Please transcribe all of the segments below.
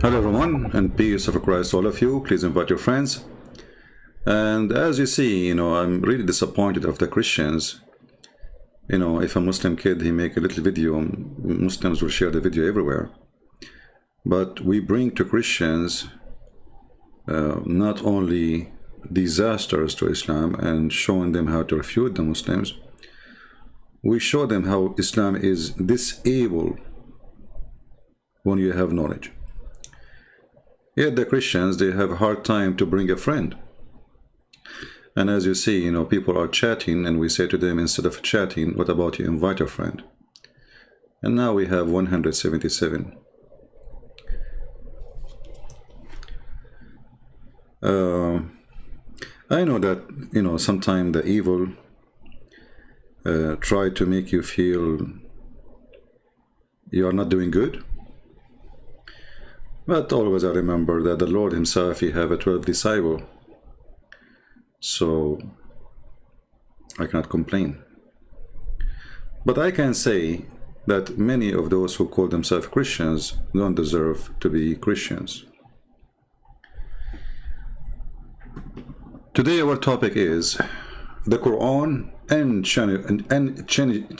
Hello everyone, and peace of Christ all of you. Please invite your friends. And as you see, I'm really disappointed of the Christians. If a Muslim kid, he make a little video, Muslims will share the video everywhere. But we bring to Christians not only disasters to Islam and showing them how to refute the Muslims, we show them how Islam is disabled when you have knowledge. Yet the Christians, they have a hard time to bring a friend. And as you see, people are chatting, and we say to them, instead of chatting, what about you invite a friend? And now we have 177. I know that, sometimes the evil try to make you feel you are not doing good. But always I remember that the Lord himself, he have a 12 disciple. So I cannot complain. But I can say that many of those who call themselves Christians don't deserve to be Christians. Today our topic is the Quran and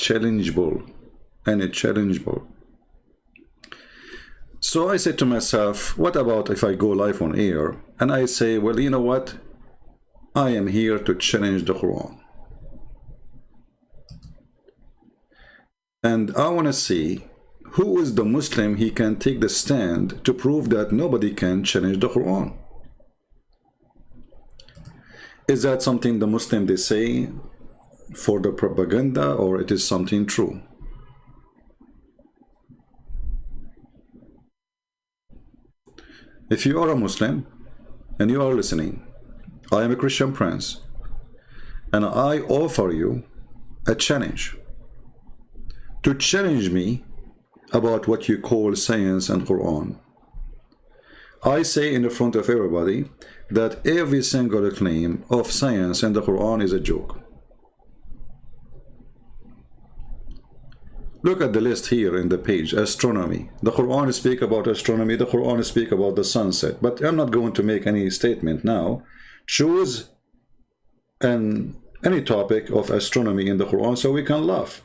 challengeable. So I said to myself, what about if I go live on air and I say, well, you know what? I am here to challenge the Quran. And I want to see who is the Muslim he can take the stand to prove that nobody can challenge the Quran. Is that something the Muslim they say for the propaganda, or it is something true? If you are a Muslim and you are listening, I am a Christian prince, and I offer you a challenge to challenge me about what you call science and Quran. I say in the front of everybody that every single claim of science and the Quran is a joke. Look at the list here in the page, astronomy. The Quran speaks about astronomy, the Quran speaks about the sunset. But I'm not going to make any statement now. Choose any topic of astronomy in the Quran so we can laugh.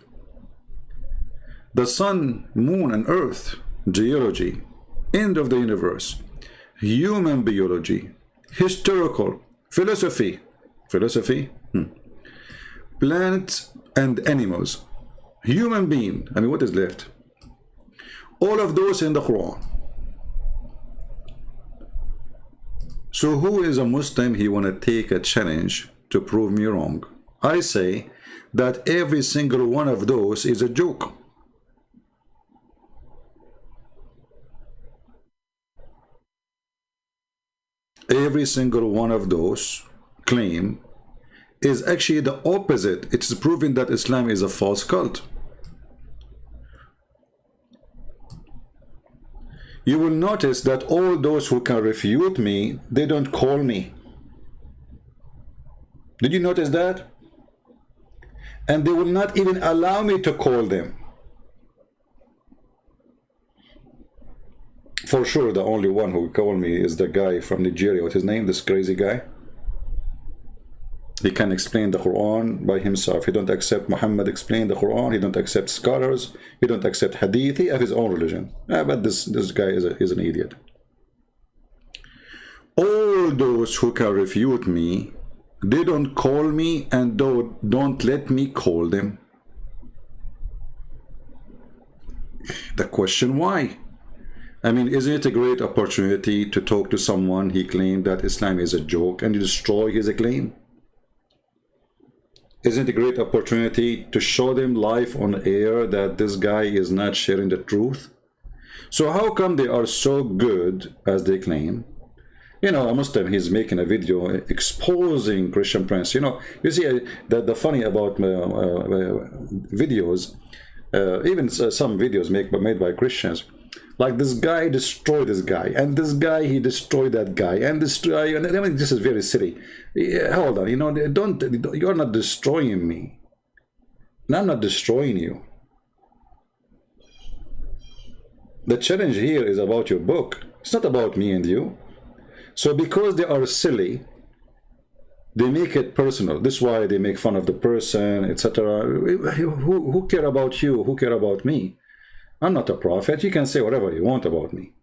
The sun, moon, and earth, geology, end of the universe, human biology, historical, philosophy, planets and animals, human being, what is left? All of those in the Quran. So who is a Muslim he want to take a challenge to prove me wrong? I say that every single one of those is a joke. Every single one of those claim is actually the opposite. It is proving that Islam is a false cult. You will notice that all those who can refute me, they don't call me. Did you notice that? And they will not even allow me to call them. For sure, the only one who will call me is the guy from Nigeria. What's his name? This crazy guy. He can explain the Quran by himself. He don't accept Muhammad explain the Quran. He don't accept scholars. He don't accept hadith. He has his own religion. But this guy is an idiot. All those who can refute me, they don't call me and don't let me call them. The question why? Isn't it a great opportunity to talk to someone he claimed that Islam is a joke and destroy his claim? Isn't it a great opportunity to show them live on air that this guy is not sharing the truth? So how come they are so good as they claim? A Muslim, he's making a video exposing Christian Prince. You see that the funny about videos, even some videos made by Christians, like this guy destroyed this guy, and this guy he destroyed that guy, and this guy. This is very silly. Hold on, you're not destroying me, and I'm not destroying you. The challenge here is about your book. It's not about me and you. So because they are silly, they make it personal. This is why they make fun of the person, etc. Who care about you? Who care about me? I'm not a prophet. You can say whatever you want about me.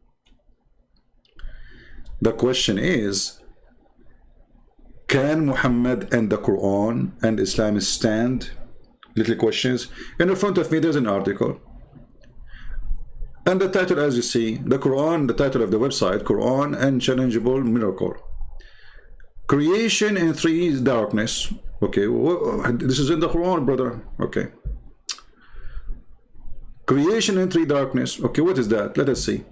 The question is, can Muhammad and the Quran and Islam stand? Little questions. And in front of me there's an article. And the title, as you see, the Quran, the title of the website, Quran Unchallengeable Miracle. Creation in three darkness. Okay, this is in the Quran, brother. Okay. Creation in three darkness. Okay, what is that? Let us see.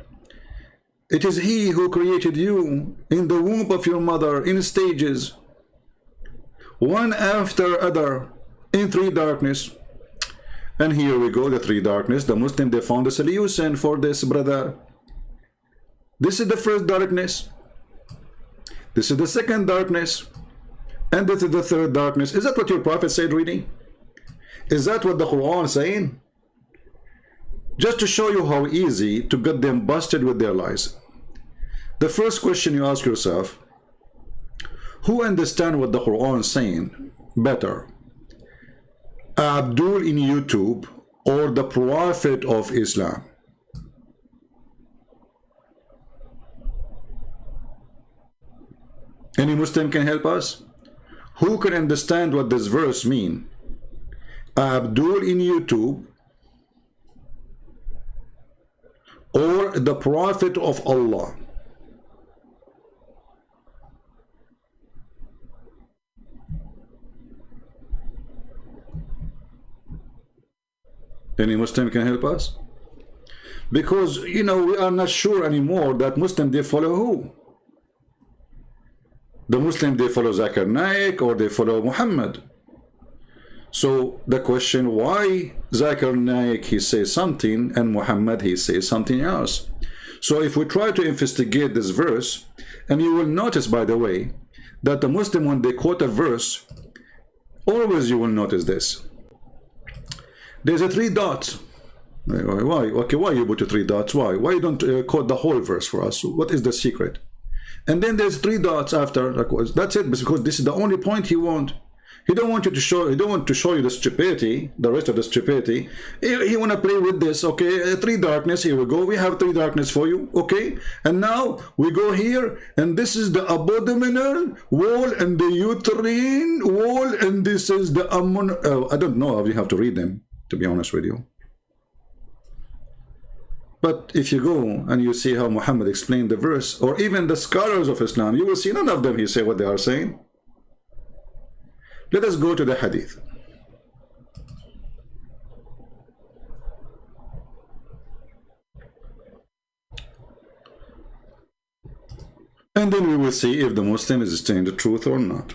It is He who created you in the womb of your mother in stages, one after other, in three darkness. And here we go, the three darkness. The Muslim, they found a solution for this, brother. This is the first darkness. This is the second darkness. And this is the third darkness. Is that what your Prophet said, really? Is that what the Quran is saying? Just to show you how easy to get them busted with their lies. The first question you ask yourself, who understand what the Quran is saying better? Abdul in YouTube or the Prophet of Islam? Any Muslim can help us? Who can understand what this verse mean? Abdul in YouTube or the Prophet of Allah? Any Muslim can help us? Because, you know, we are not sure anymore that Muslim, they follow who? The Muslim, they follow Zakir Naik or they follow Muhammad. So the question, why Zakir Naik, he says something, and Muhammad, he says something else? So if we try to investigate this verse, and you will notice, by the way, that the Muslim, when they quote a verse, always you will notice this. There's a three dots. Why? Okay, why you put the three dots? Why? Why you don't quote the whole verse for us? What is the secret? And then there's three dots after. That's it. Because this is the only point he wants. He don't want you to show. He don't want to show you the stupidity, the rest of the stupidity. He want to play with this. Okay, three darkness. Here we go. We have three darkness for you. Okay, and now we go here, and this is the abdominal wall and the uterine wall, and this is the I don't know how you have to read them, to be honest with you. But if you go and you see how Muhammad explained the verse, or even the scholars of Islam, you will see none of them he say what they are saying. Let us go to the hadith. And then we will see if the Muslim is saying the truth or not.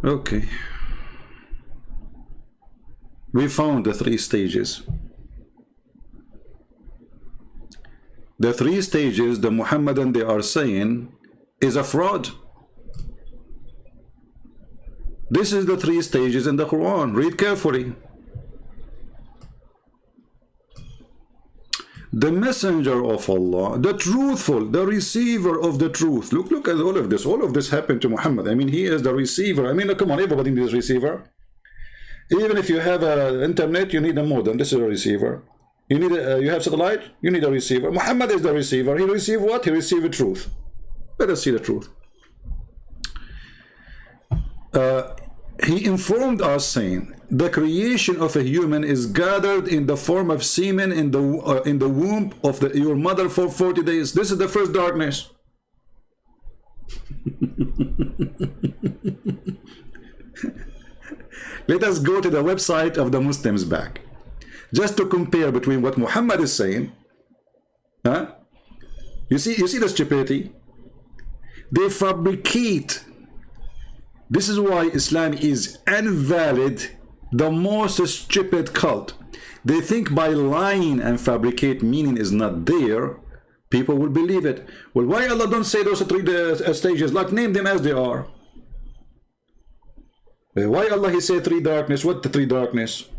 Okay, we found the three stages. The three stages the Muhammadan they are saying is a fraud. This is the three stages in the Quran. Read carefully. The messenger of Allah, the truthful, the receiver of the truth. Look at all of this. All of this happened to Muhammad. I mean, he is the receiver. I mean, come on, everybody needs a receiver. Even if you have an internet, you need a modem. This is a receiver. You need you have satellite, you need a receiver. Muhammad is the receiver. He received what? He received the truth. Let us see the truth. He informed us saying, the creation of a human is gathered in the form of semen in the womb of your mother for 40 days. This is the first darkness. Let us go to the website of the Muslims back, just to compare between what Muhammad is saying. Huh? You see the stupidity? They fabricate. This is why Islam is invalid The most stupid cult. They think by lying and fabricate meaning is not there, people will believe it. Well, why Allah don't say those three stages? Like, name them as they are. Why Allah He say three darkness? What the three darkness?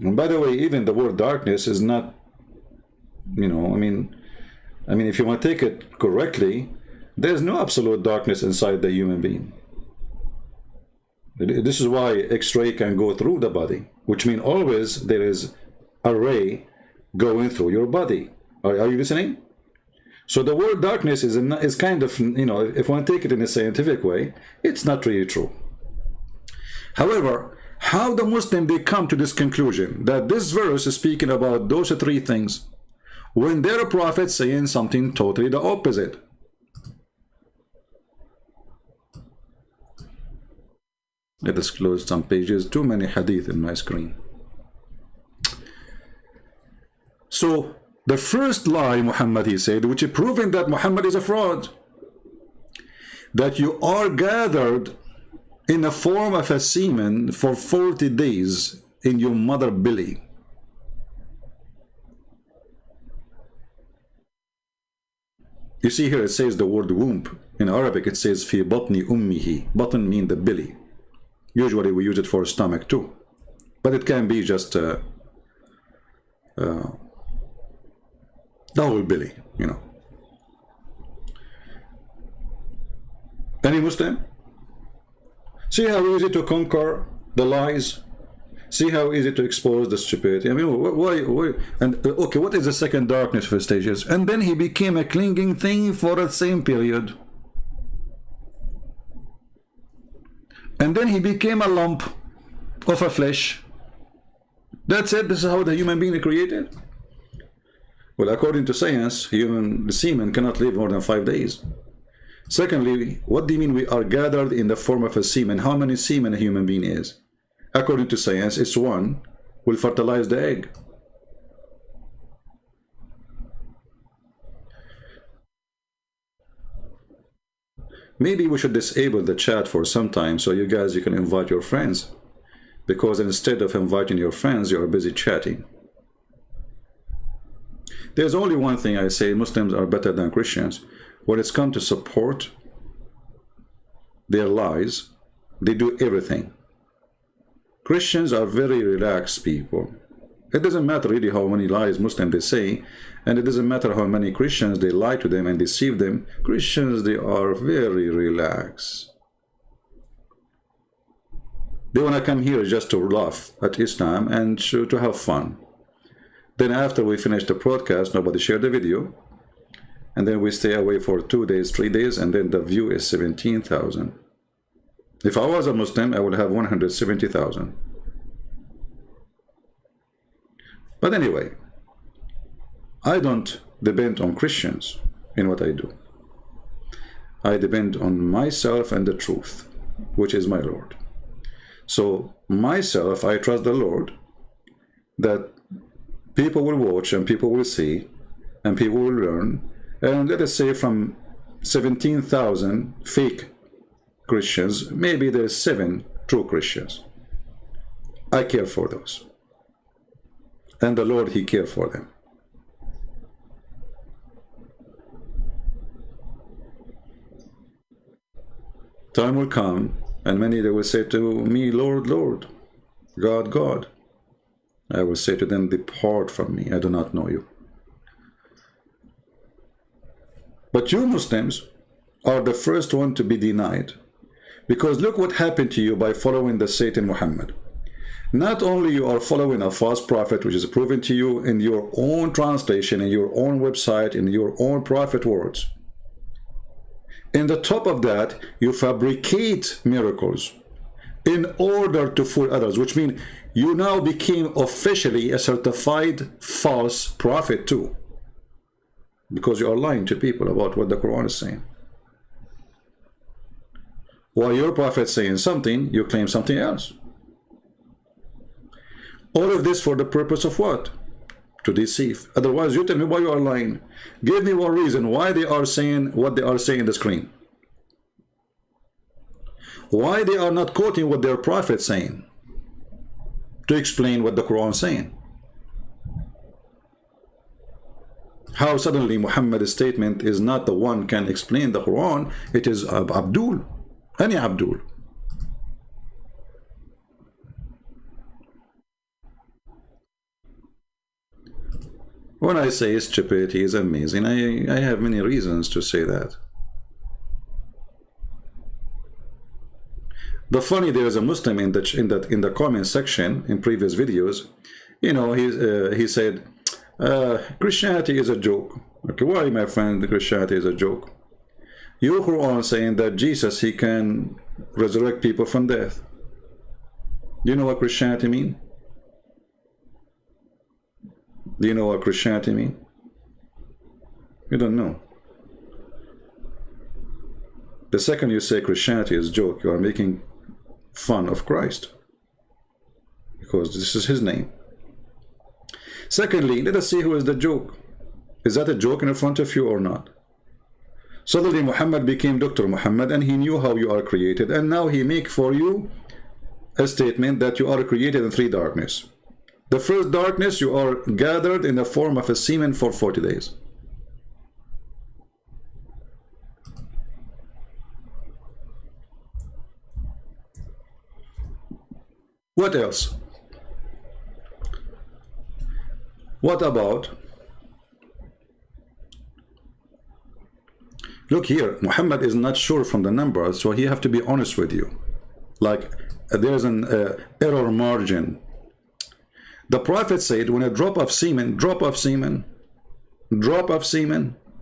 And by the way, even the word darkness is not, you know, I mean, if you want to take it correctly, there's no absolute darkness inside the human being. This is why X-ray can go through the body, which means always there is a ray going through your body. Are you listening? So the word darkness is kind of, you know, if one take it in a scientific way, it's not really true. However, how the Muslim they come to this conclusion that this verse is speaking about those three things when their prophet saying something totally the opposite? Let us close some pages. Too many hadith in my screen. So the first lie Muhammad he said, which is proving that Muhammad is a fraud, that you are gathered in the form of a semen for 40 days in your mother belly. You see here it says the word womb. In Arabic it says fi batni ummihi. Batn mean the belly. Usually we use it for stomach too, but it can be just the whole belly, you know. Any Muslim? See how easy to conquer the lies? See how easy to expose the stupidity? I mean, why? And okay, what is the second darkness for stages? And then he became a clinging thing for the same period. And then he became a lump of a flesh. That's it. This is how the human being is created. Well, according to science, the semen cannot live more than 5 days. Secondly, what do you mean we are gathered in the form of a semen? How many semen a human being is? According to science, it's one will fertilize the egg. Maybe we should disable the chat for some time so you can invite your friends, because instead of inviting your friends, you are busy chatting. There's only one thing I say: Muslims are better than Christians. When it's come to support their lies, they do everything. Christians are very relaxed people. It doesn't matter really how many lies Muslims they say, and it doesn't matter how many Christians they lie to them and deceive them. Christians, they are very relaxed. They want to come here just to laugh at Islam and to have fun. Then after we finish the broadcast, nobody share the video, and then we stay away for 2 days, 3 days, and then the view is 17,000. If I was a Muslim, I would have 170,000. But anyway, I don't depend on Christians in what I do. I depend on myself and the truth, which is my Lord. So myself, I trust the Lord that people will watch and people will see and people will learn. And let us say from 17,000 fake Christians, maybe there's 7 true Christians. I care for those. And the Lord, He cares for them. Time will come, and many they will say to me, Lord, Lord, God, God. I will say to them, depart from me, I do not know you. But you Muslims are the first one to be denied. Because look what happened to you by following the Satan Muhammad. Not only you are following a false prophet, which is proven to you in your own translation, in your own website, in your own prophet words. In the top of that, you fabricate miracles in order to fool others, which means you now became officially a certified false prophet too. Because you are lying to people about what the Quran is saying. While your prophet is saying something, you claim something else. All of this for the purpose of what? To deceive. Otherwise, you tell me why you are lying. Give me one reason why they are saying what they are saying in the screen. Why they are not quoting what their prophet saying to explain what the Quran is saying? How suddenly Muhammad's statement is not the one can explain the Quran, it is Abdul, any Abdul. When I say stupidity is amazing, I have many reasons to say that. The funny, there is a Muslim in the comment section in previous videos, you know, he said, Christianity is a joke. Okay, why, my friend, Christianity is a joke? Your Quran saying that Jesus, he can resurrect people from death. Do you know what Christianity mean? Do you know what Christianity mean? You don't know. The second you say Christianity is a joke, you are making fun of Christ, because this is his name. Secondly, let us see who is the joke. Is that a joke in front of you or not? Suddenly Muhammad became Dr. Muhammad, and he knew how you are created, and now he make for you a statement that you are created in 3 darkness. The first darkness, you are gathered in the form of a semen for 40 days. What else? What about, look here, Muhammad is not sure from the numbers, so he have to be honest with you. Like, there's an error margin. The Prophet said, when a drop of semen,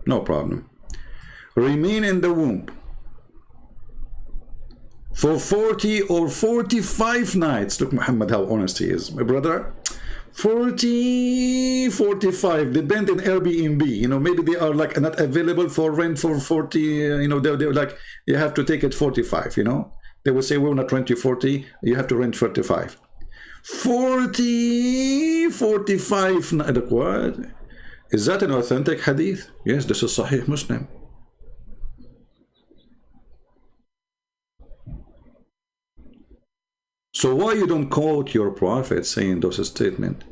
no problem, remain in the womb for 40 or 45 nights. Look, Muhammad, how honest he is, my brother. 40, 45, depend on Airbnb, you know, maybe they are like not available for rent for 40, you know, they're like, you have to take it 45, you know, they will say, we're not rent you 40, you have to rent 45. 40, 45, what? Is that an authentic hadith? Yes, this is Sahih Muslim. So why you don't quote your prophet saying those statements?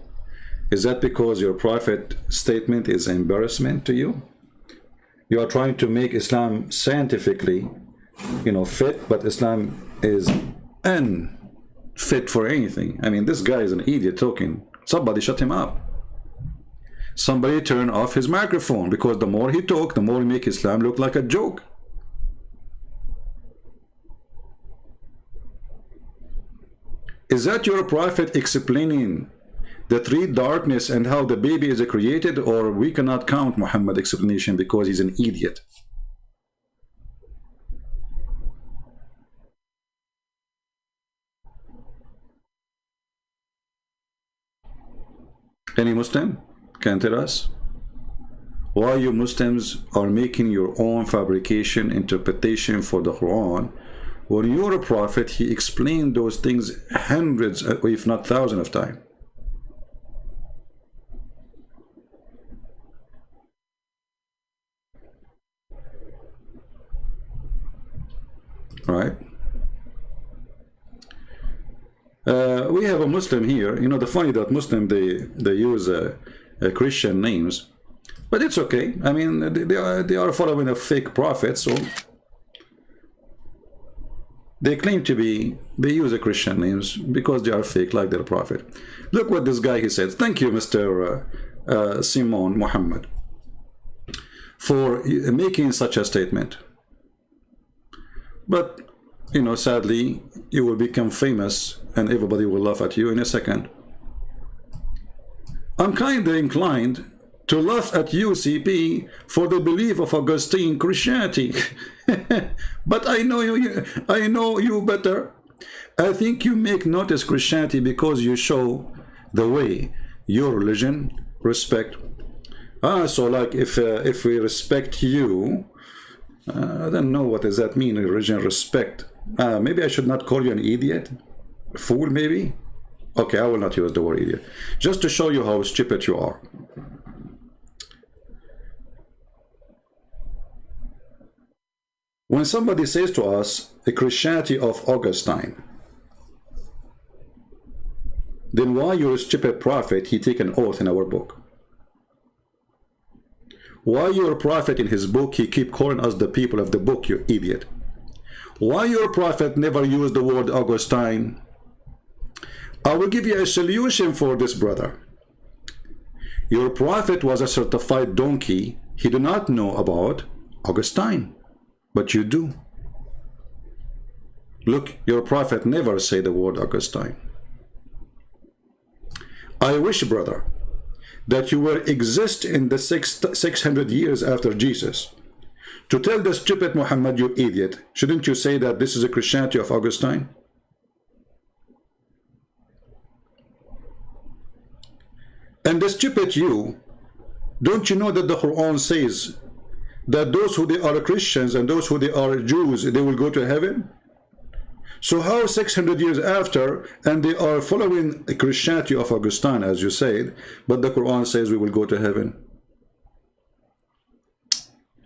Is that because your prophet statement is embarrassment to you? You are trying to make Islam scientifically, you know, fit, but Islam is unfit for anything. I mean, this guy is an idiot talking. Somebody shut him up. Somebody turn off his microphone, because the more he talk, the more he make Islam look like a joke. Is that your prophet explaining the 3 darkness and how the baby is created, or we cannot count Muhammad's explanation because he's an idiot? Any Muslim can tell us why you Muslims are making your own fabrication interpretation for the Quran, when your prophet, he explained those things hundreds, if not thousands of times. Right? We have a Muslim here. You know, the funny that Muslim, they use Christian names, but it's okay. I mean, they are following a fake prophet, so they claim to be, they use a Christian names because they are fake like their prophet. Look what this guy, he said. Thank you, Mr. Simon Muhammad, for making such a statement. But, you know, sadly, you will become famous and everybody will laugh at you in a second. I'm kind of inclined to laugh at you, CP, for the belief of Augustine Christianity. But I know you better. I think you make notice Christianity because you show the way your religion respect. So like if we respect you, I don't know what does that mean, religion respect. Maybe I should not call you an idiot, a fool maybe. Okay, I will not use the word idiot, just to show you how stupid you are. When somebody says to us the Christianity of Augustine, then why your stupid prophet he take an oath in our book? Why your prophet in his book he keep calling us the people of the book, you idiot? Why your prophet never used the word Augustine? I will give you a solution for this, brother. Your prophet was a certified donkey. He did not know about Augustine, but you do. Look, your prophet never said the word Augustine. I wish, brother, that you will exist in the 600 years after Jesus to tell the stupid Muhammad, you idiot, shouldn't you say that this is a Christianity of Augustine? And the stupid you, don't you know that the Quran says that those who they are Christians and those who they are Jews, they will go to heaven? So how 600 years after, and they are following the Christianity of Augustine, as you said, but the Quran says we will go to heaven?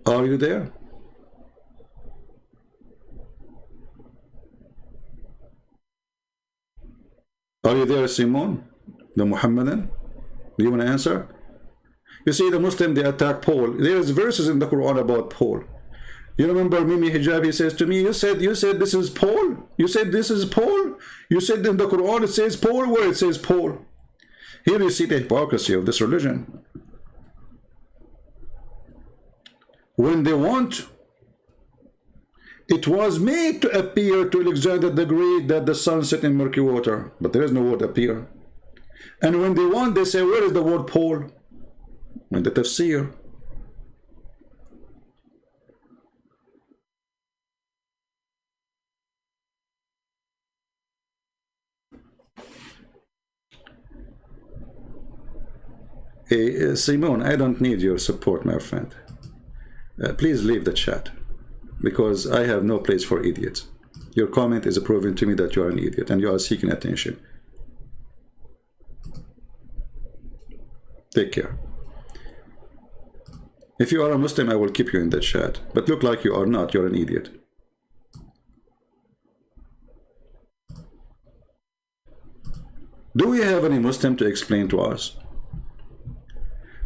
Are you there? Are you there, Simon, the Muhammadan? Do you want to answer? You see, the Muslim, they attack Paul. There's verses in the Quran about Paul. You remember Mimi Hijab, he says to me, you said this is Paul? You said this is Paul? You said in the Quran it says Paul, where it says Paul? Here you see the hypocrisy of this religion. When they want, it was made to appear to Alexander the Great that the sun set in murky water, but there is no word appear. And when they want, they say, where is the word Paul? In the tafsir. Hey, Simon, I don't need your support, my friend. Please leave the chat, because I have no place for idiots. Your comment is proving to me that you are an idiot and you are seeking attention. Take care. If you are a Muslim, I will keep you in the chat, but look like you are not, you're an idiot. Do we have any Muslim to explain to us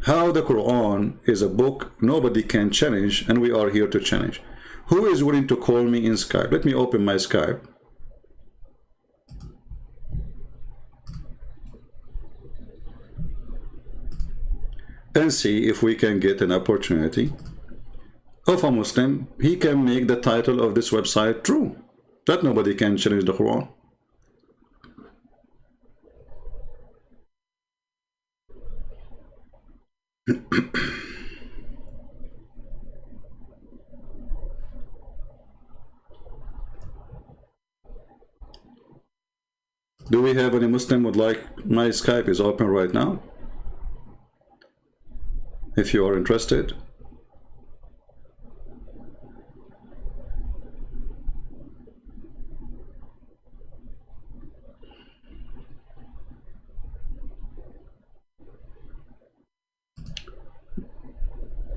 how the Quran is a book nobody can challenge, and we are here to challenge? Who is willing to call me in Skype? Let me open my Skype. And see if we can get an opportunity of a Muslim. He can make the title of this website true, that nobody can challenge the Quran. Do we have any Muslim would like? My Skype is open right now. If you are interested.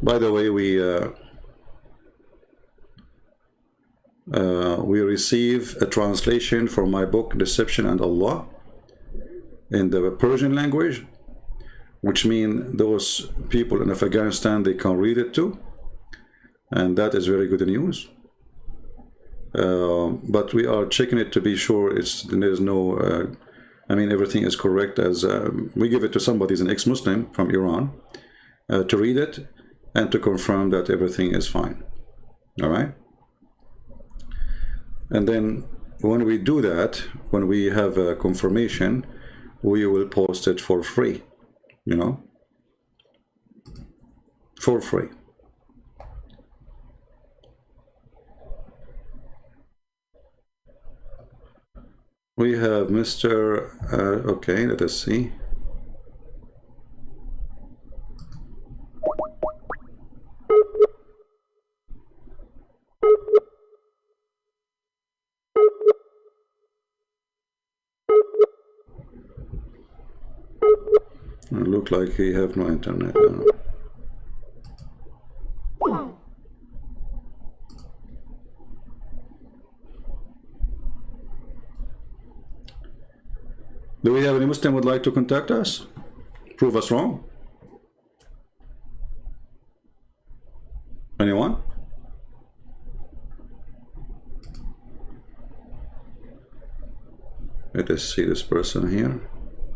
By the way, we receive a translation for my book Deception and Allah in the Persian language, which means those people in Afghanistan, they can read it too, and that is very good news. But we are checking it to be sure there's no I mean everything is correct, as we give it to somebody who's an ex-Muslim from Iran to read it and to confirm that everything is fine. All right, and then when we do that, when we have a confirmation, we will post it for free, you know, for free. We have Mr. Okay, let us see. It look like he have no internet. Do we have any Muslim would like to contact us? Prove us wrong? Anyone? Let us see this person here.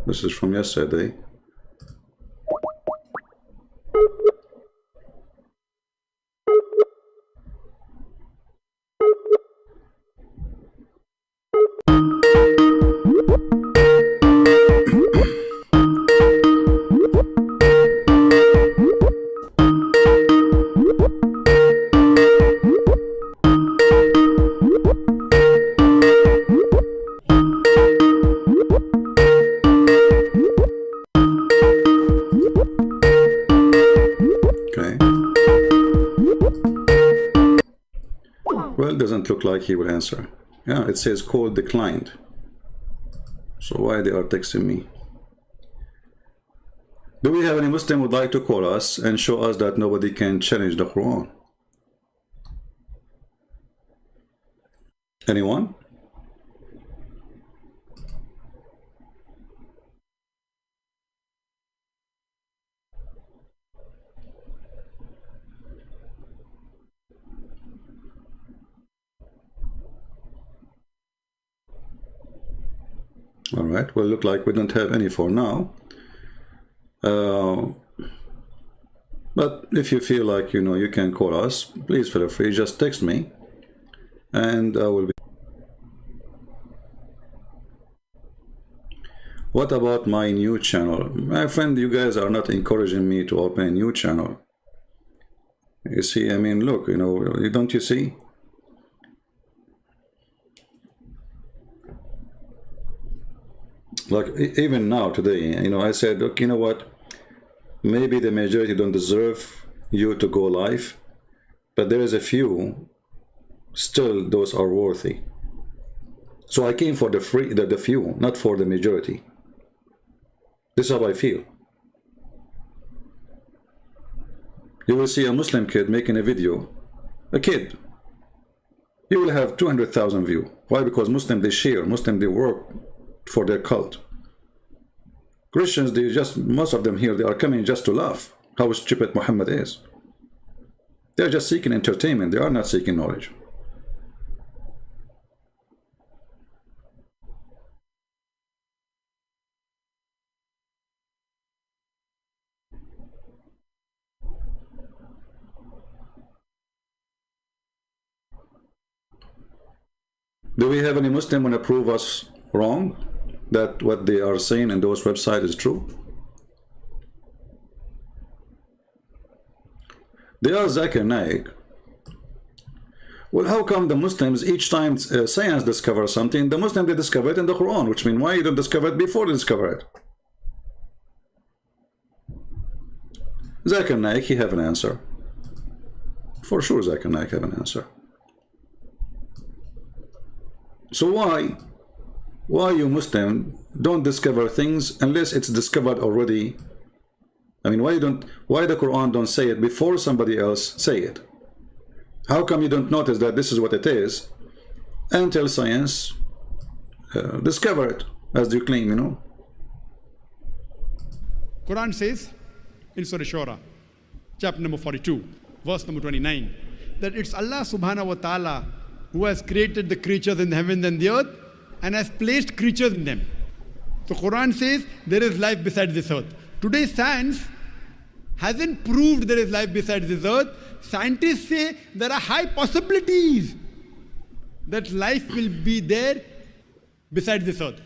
This is from yesterday. Well, it doesn't look like he will answer. Yeah, it says call declined. So why they are texting me? Do we have any Muslim would like to call us and show us that nobody can challenge the Quran? Anyone? All right, well, look like we don't have any for now. But if you feel like, you know, you can call us, please feel free, just text me and I will be. What about my new channel? My friend, you guys are not encouraging me to open a new channel. You see, I mean, look, you know, don't you see? Like, even now, today, you know, I said, look, you know what? Maybe the majority don't deserve you to go live, but there is a few, still those are worthy. So I came for the few, not for the majority. This is how I feel. You will see a Muslim kid making a video, a kid. You will have 200,000 views. Why? Because Muslim, they share, Muslim, they work for their cult. Christians, they just, most of them here, they are coming just to laugh how stupid Muhammad is. They are just seeking entertainment, they are not seeking knowledge. Do we have any Muslim want to prove us wrong? That what they are saying in those websites is true? They are Zakir Naik. Well, how come the Muslims, each time science discovers something, the Muslims, they discover it in the Quran, which means why you don't discover it before they discover it? Zakir Naik, he have an answer. For sure Zakir Naik have an answer. So why you Muslim don't discover things unless it's discovered already? I mean, why the Quran don't say it before somebody else say it? How come you don't notice that this is what it is until science discover it, as you claim, you know? Quran says in Surah Shura, chapter number 42, verse number 29, that it's Allah subhanahu wa ta'ala who has created the creatures in the heavens and the earth and has placed creatures in them. So Quran says there is life beside this earth. Today science hasn't proved there is life beside this earth. Scientists say there are high possibilities that life will be there beside this earth.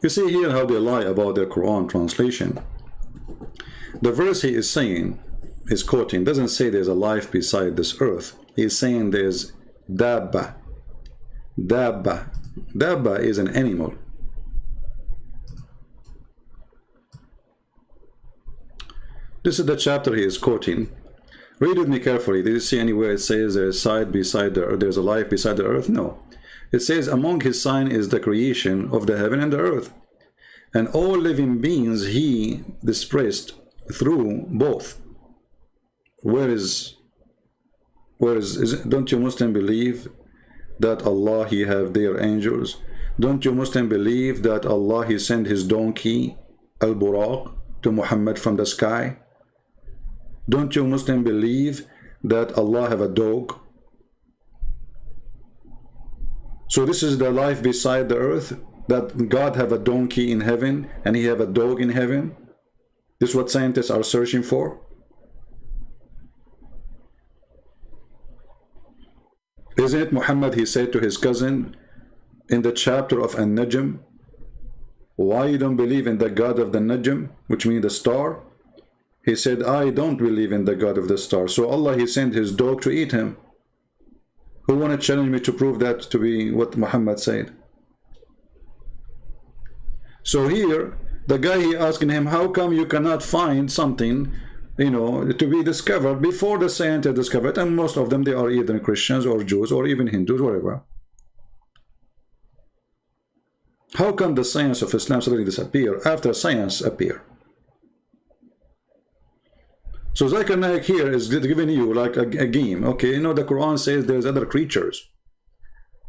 You see here how they lie about their Quran translation. The verse he is saying, is quoting, doesn't say there's a life beside this earth. He's saying there's dabba. Dabba. Dabba is an animal. This is the chapter he is quoting. Read with me carefully. Did you see anywhere it says there's side beside the earth, there's a life beside the earth? No. It says among his sign is the creation of the heaven and the earth, and all living beings he dispersed through both. Don't you Muslim believe that Allah he have their angels? Don't you Muslim believe that Allah, he sent his donkey al-Buraq to Muhammad from the sky? Don't you Muslim believe that Allah have a dog? So this is the life beside the earth, that God have a donkey in heaven and he have a dog in heaven? This is what scientists are searching for. Isn't it Muhammad, he said to his cousin in the chapter of An-Najm, why you don't believe in the God of the Najm, which means the star? He said, I don't believe in the God of the star. So Allah, he sent his dog to eat him. Who want to challenge me to prove that to be what Muhammad said? So here, the guy, he asking him, how come you cannot find something, you know, to be discovered before the scientists discovered? And most of them, they are either Christians or Jews or even Hindus, whatever. How come the science of Islam suddenly disappear after science appear? So Zakir Naik here is giving you like a game. Okay, you know, the Quran says there's other creatures.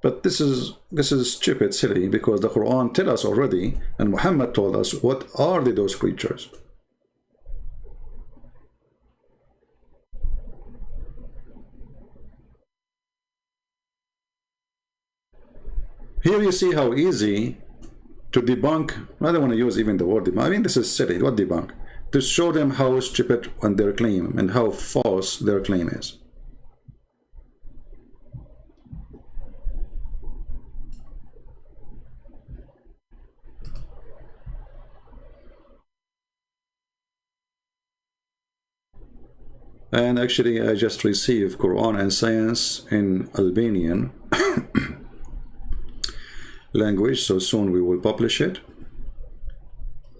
But this is stupid, silly, because the Quran tell us already, and Muhammad told us, what are those creatures? Here you see how easy to debunk. I don't want to use even the word debunk. I mean, this is silly. What debunk? To show them how stupid on their claim and how false their claim is. And actually, I just received Quran and Science in Albanian language, so soon we will publish it.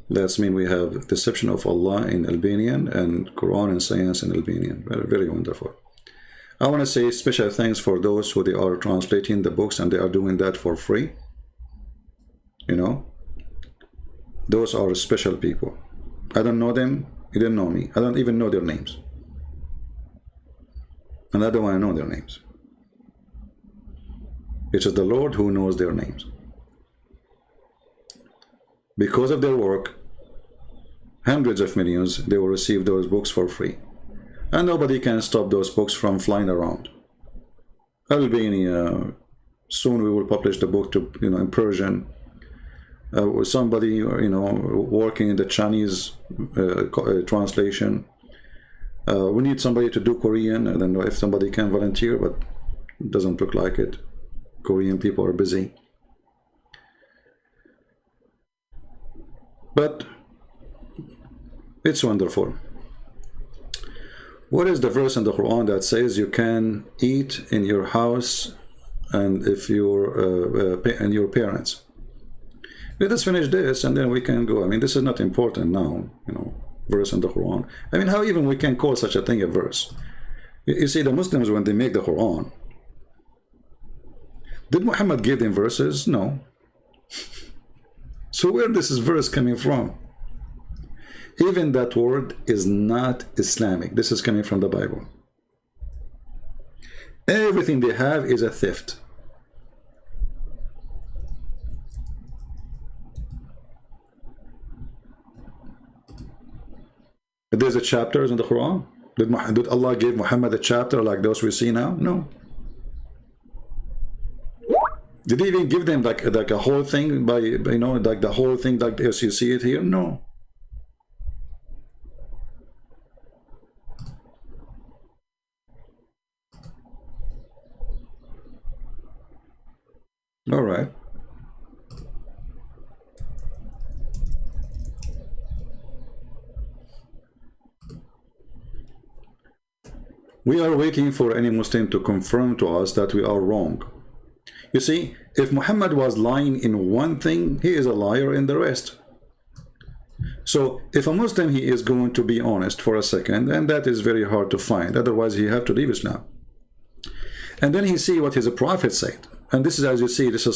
That's mean we have Deception of Allah in Albanian and Quran and Science in Albanian. Very, very wonderful. I want to say special thanks for those who they are translating the books, and they are doing that for free. You know, those are special people. I don't know them. You didn't know me. I don't even know their names. And I don't want to know their names. It is the Lord who knows their names. Because of their work, hundreds of millions, they will receive those books for free. And nobody can stop those books from flying around. Albania, soon we will publish the book to, you know, in Persian. Somebody, you know, working in the Chinese translation. We need somebody to do Korean. I don't know if somebody can volunteer, but it doesn't look like it. Korean people are busy. But it's wonderful. What is the verse in the Quran that says you can eat in your house and if you're and your parents? Let us finish this and then we can go. I mean, this is not important now, you know, verse in the Quran. I mean, how even we can call such a thing a verse? You see, the Muslims, when they make the Quran, did Muhammad give them verses? No. So where this is verse coming from? Even that word is not Islamic. This is coming from the Bible. Everything they have is a theft. There's a chapters in the Quran. Did Allah give Muhammad a chapter like those we see now? No. Did he even give them like a whole thing by, you know, like the whole thing like as you see it here? No. All right. We are waiting for any Muslim to confirm to us that we are wrong. You see, if Muhammad was lying in one thing, he is a liar in the rest. So if a Muslim, he is going to be honest for a second, and that is very hard to find, otherwise he have to leave Islam. And then he see what his prophet said. And this is, as you see, this is